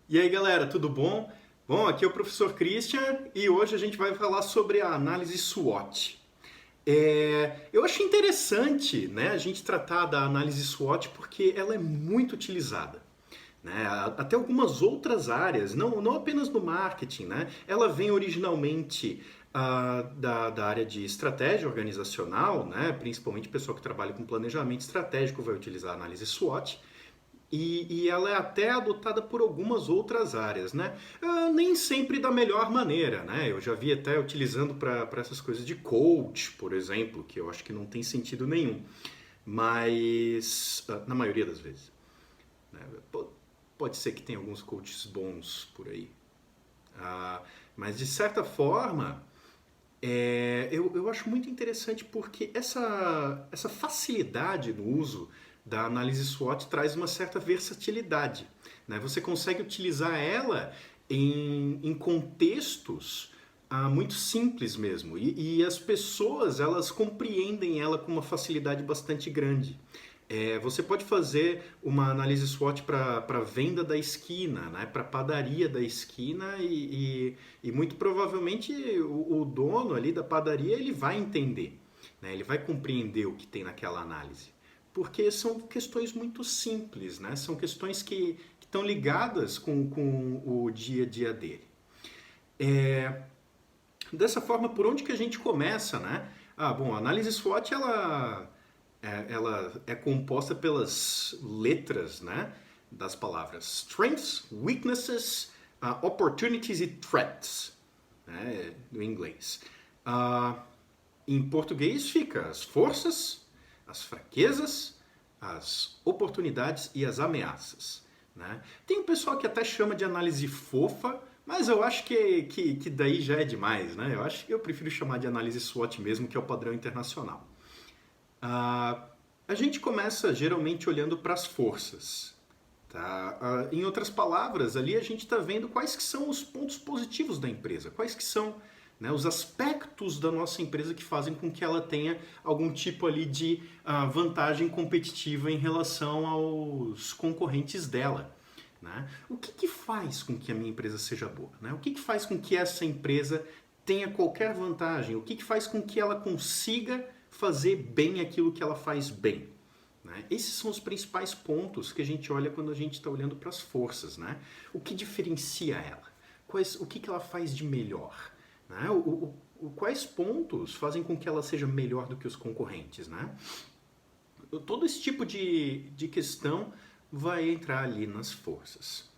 E aí galera, tudo bom? Bom, aqui é o professor Christian e hoje a gente vai falar sobre a análise SWOT. Eu acho interessante, né, a gente tratar da análise SWOT porque ela é muito utilizada, né? Até algumas outras áreas, não apenas no marketing, né? Ela vem originalmente da área de estratégia organizacional, né? Principalmente o pessoal que trabalha com planejamento estratégico vai utilizar a análise SWOT. E ela é até adotada por algumas outras áreas, né? Nem sempre da melhor maneira, né? Eu já vi até utilizando para essas coisas de coach, por exemplo, que eu acho que não tem sentido nenhum. Mas, na maioria das vezes, né? Pode ser que tenha alguns coaches bons por aí. Ah, mas, de certa forma, eu acho muito interessante porque essa facilidade no uso da análise SWOT traz uma certa versatilidade, né? Você consegue utilizar ela em contextos muito simples mesmo e as pessoas elas compreendem ela com uma facilidade bastante grande. Você pode fazer uma análise SWOT para venda da esquina, né? Para padaria da esquina e muito provavelmente o dono ali da padaria ele vai entender, né? Ele vai compreender o que tem naquela análise. Porque são questões muito simples, né? São questões que estão ligadas com o dia a dia dele. Dessa forma, por onde que a gente começa, né? Bom, a análise SWOT ela é composta pelas letras, né, das palavras strengths, weaknesses, opportunities e threats, né, no inglês. Uh, Em português fica as forças, as fraquezas, as oportunidades e as ameaças. Né? Tem um pessoal que até chama de análise fofa, mas eu acho que daí já é demais. Né? Eu acho que eu prefiro chamar de análise SWOT mesmo, que é o padrão internacional. A gente começa geralmente olhando para as forças. Tá? Em outras palavras, ali a gente está vendo quais que são os pontos positivos da empresa, quais que são, né, os aspectos da nossa empresa que fazem com que ela tenha algum tipo ali de vantagem competitiva em relação aos concorrentes dela. Né? O que faz com que a minha empresa seja boa? Né? O que faz com que essa empresa tenha qualquer vantagem? O que faz com que ela consiga fazer bem aquilo que ela faz bem? Né? Esses são os principais pontos que a gente olha quando a gente está olhando para as forças. Né? O que diferencia ela? O que ela faz de melhor? Né? Quais pontos fazem com que ela seja melhor do que os concorrentes? Né? Todo esse tipo de questão vai entrar ali nas forças.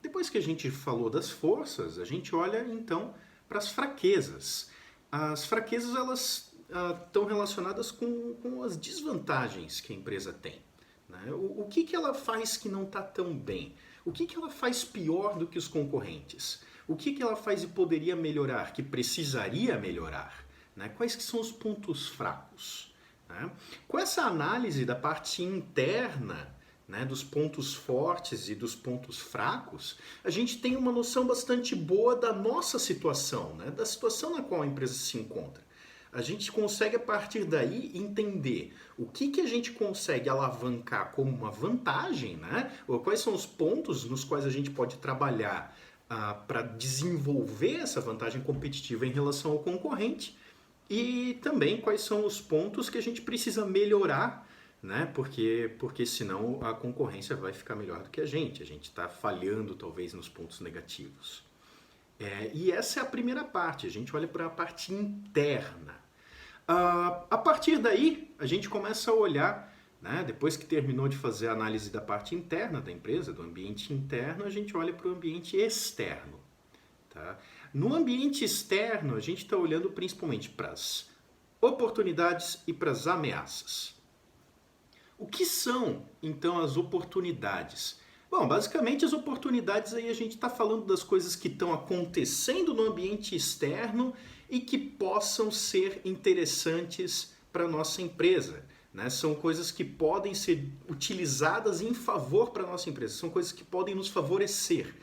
Depois que a gente falou das forças, a gente olha então para as fraquezas. As fraquezas elas estão relacionadas com as desvantagens que a empresa tem. Né? O que ela faz que não está tão bem? O que ela faz pior do que os concorrentes? O que ela faz e poderia melhorar, que precisaria melhorar? Né? Quais que são os pontos fracos? Né? Com essa análise da parte interna, né, dos pontos fortes e dos pontos fracos, a gente tem uma noção bastante boa da nossa situação, né, da situação na qual a empresa se encontra. A gente consegue, a partir daí, entender o que a gente consegue alavancar como uma vantagem, né, ou quais são os pontos nos quais a gente pode trabalhar para desenvolver essa vantagem competitiva em relação ao concorrente, e também quais são os pontos que a gente precisa melhorar, né? Porque senão a concorrência vai ficar melhor do que a gente está falhando talvez nos pontos negativos. E essa é a primeira parte, a gente olha para a parte interna. A partir daí, a gente começa a olhar, né? Depois que terminou de fazer a análise da parte interna da empresa, do ambiente interno, a gente olha para o ambiente externo. Tá? No ambiente externo, a gente está olhando principalmente para as oportunidades e para as ameaças. O que são, então, as oportunidades? Bom, basicamente as oportunidades aí a gente está falando das coisas que estão acontecendo no ambiente externo e que possam ser interessantes para a nossa empresa. Né? São coisas que podem ser utilizadas em favor para a nossa empresa, são coisas que podem nos favorecer.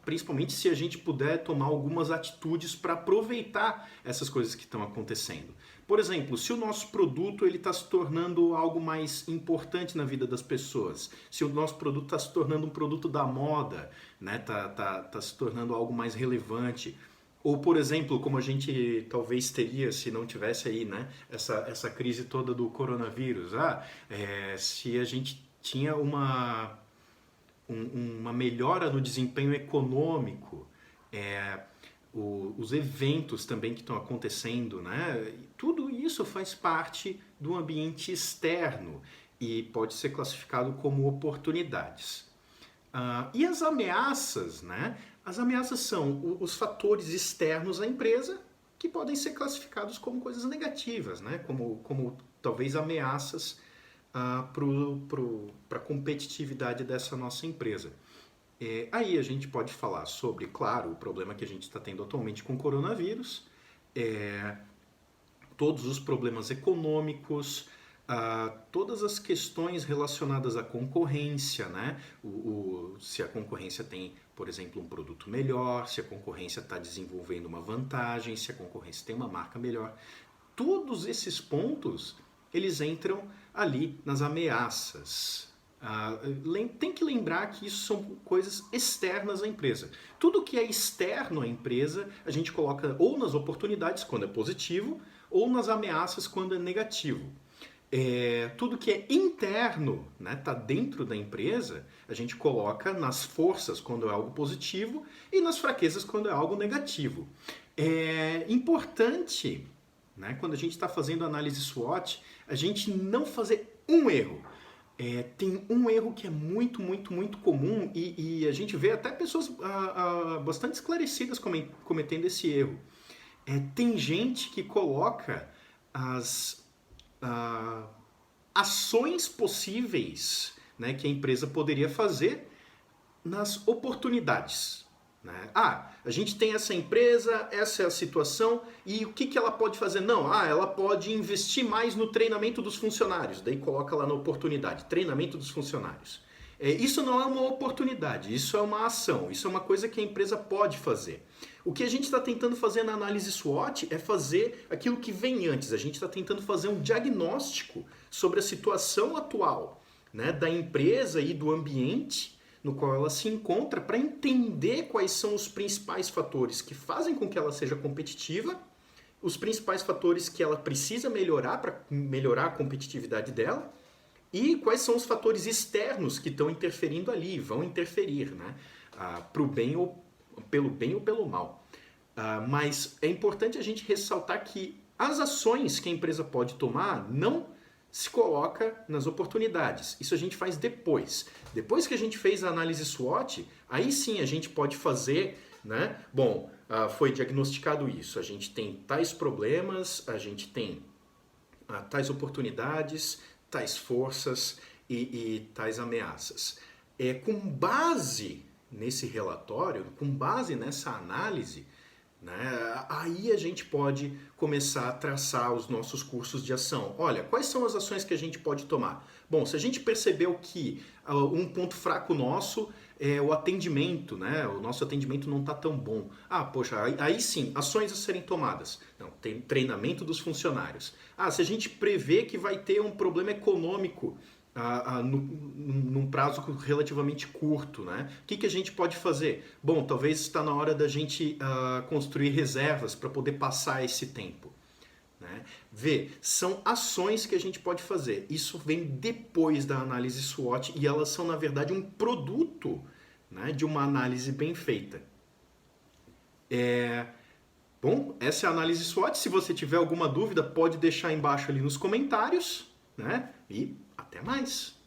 Principalmente se a gente puder tomar algumas atitudes para aproveitar essas coisas que estão acontecendo. Por exemplo, se o nosso produto ele está se tornando algo mais importante na vida das pessoas, se o nosso produto está se tornando um produto da moda, né? Tá se tornando algo mais relevante. Ou, por exemplo, como a gente talvez teria se não tivesse aí, né, essa crise toda do coronavírus. Se a gente tinha uma melhora no desempenho econômico, os eventos também que estão acontecendo, né? Tudo isso faz parte do ambiente externo e pode ser classificado como oportunidades. E as ameaças, né? As ameaças são os fatores externos à empresa que podem ser classificados como coisas negativas, né? Como talvez ameaças para a competitividade dessa nossa empresa. Aí a gente pode falar sobre, claro, o problema que a gente está tendo atualmente com o coronavírus, todos os problemas econômicos, todas as questões relacionadas à concorrência, né? Se a concorrência tem, por exemplo, um produto melhor, se a concorrência está desenvolvendo uma vantagem, se a concorrência tem uma marca melhor. Todos esses pontos, eles entram ali nas ameaças. Tem que lembrar que isso são coisas externas à empresa. Tudo que é externo à empresa, a gente coloca ou nas oportunidades, quando é positivo, ou nas ameaças, quando é negativo. Tudo que é interno, né, tá dentro da empresa, a gente coloca nas forças quando é algo positivo e nas fraquezas quando é algo negativo. É importante, né, quando a gente está fazendo análise SWOT, a gente não fazer um erro. Tem um erro que é muito, muito, muito comum e a gente vê até pessoas bastante esclarecidas cometendo esse erro. Tem gente que coloca as ações possíveis, né, que a empresa poderia fazer nas oportunidades. Né? A gente tem essa empresa, essa é a situação, e o que ela pode fazer? Não, ela pode investir mais no treinamento dos funcionários, daí coloca lá na oportunidade, treinamento dos funcionários. Isso não é uma oportunidade, isso é uma ação, isso é uma coisa que a empresa pode fazer. O que a gente está tentando fazer na análise SWOT é fazer aquilo que vem antes, a gente está tentando fazer um diagnóstico sobre a situação atual, né, da empresa e do ambiente no qual ela se encontra para entender quais são os principais fatores que fazem com que ela seja competitiva, os principais fatores que ela precisa melhorar para melhorar a competitividade dela e quais são os fatores externos que estão interferindo ali, vão interferir, né, para o bem ou pelo mal. Mas é importante a gente ressaltar que as ações que a empresa pode tomar não se coloca nas oportunidades. Isso a gente faz depois. Depois que a gente fez a análise SWOT, aí sim a gente pode fazer, né? Bom, foi diagnosticado isso. A gente tem tais problemas, a gente tem tais oportunidades, tais forças e tais ameaças. Com base nesse relatório, com base nessa análise, né, aí a gente pode começar a traçar os nossos cursos de ação. Olha, quais são as ações que a gente pode tomar? Bom, se a gente percebeu que um ponto fraco nosso é o atendimento, né? O nosso atendimento não está tão bom. Poxa, aí sim, ações a serem tomadas. Não, tem treinamento dos funcionários. Se a gente prevê que vai ter um problema econômico num prazo relativamente curto, né? O que a gente pode fazer? Bom, talvez está na hora da gente construir reservas para poder passar esse tempo. Né? São ações que a gente pode fazer. Isso vem depois da análise SWOT e elas são, na verdade, um produto, né, de uma análise bem feita. Bom, essa é a análise SWOT. Se você tiver alguma dúvida, pode deixar embaixo ali nos comentários, né? E até mais!